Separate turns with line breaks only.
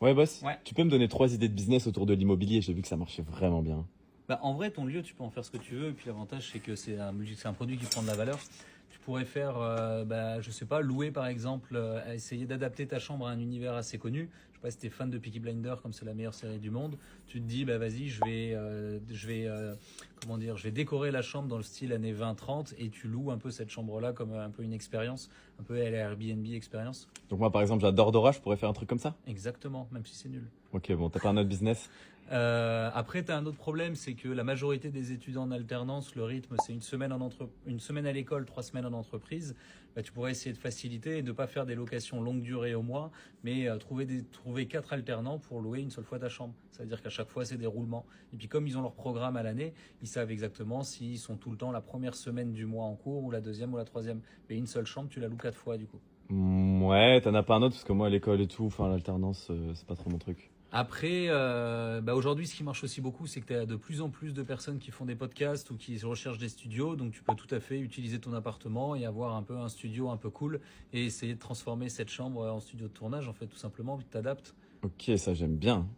Ouais, boss,
Ouais.
tu peux me donner 3 idées de business autour de l'immobilier? J'ai vu que ça marchait vraiment bien.
Bah, en vrai, ton lieu, tu peux en faire ce que tu veux. Et puis l'avantage, c'est que c'est un produit qui prend de la valeur. Tu pourrais faire, je sais pas, louer par exemple, essayer d'adapter ta chambre à un univers assez connu. Je sais pas si t'es fan de Peaky Blinders, comme c'est la meilleure série du monde. Tu te dis, bah vas-y, comment dire, je vais décorer la chambre dans le style années 20-30 et tu loues un peu cette chambre-là comme un peu une expérience, un peu Airbnb expérience.
Donc moi, par exemple, j'adore Dora, je pourrais faire un truc comme ça?
Exactement, même si c'est nul.
Ok, bon, t'as pas un autre business?
Après, tu as un autre problème, c'est que la majorité des étudiants en alternance, le rythme, c'est une semaine à l'école, 3 semaines en entreprise. Bah, tu pourrais essayer de faciliter et de ne pas faire des locations longue durée au mois, mais trouver 4 alternants pour louer une seule fois ta chambre. Ça veut dire qu'à chaque fois, c'est des roulements. Et puis comme ils ont leur programme à l'année, ils savent exactement s'ils sont tout le temps la première semaine du mois en cours ou la deuxième ou la troisième. Mais une seule chambre, tu la loues 4 fois du coup.
Ouais, t'en as pas un autre, parce que moi, à l'école et tout, enfin, l'alternance, c'est pas trop mon truc.
Après, aujourd'hui, ce qui marche aussi beaucoup, c'est que tu as de plus en plus de personnes qui font des podcasts ou qui recherchent des studios. Donc, tu peux tout à fait utiliser ton appartement et avoir un peu un studio un peu cool et essayer de transformer cette chambre en studio de tournage, en fait, tout simplement, tu t'adaptes.
Ok, ça j'aime bien.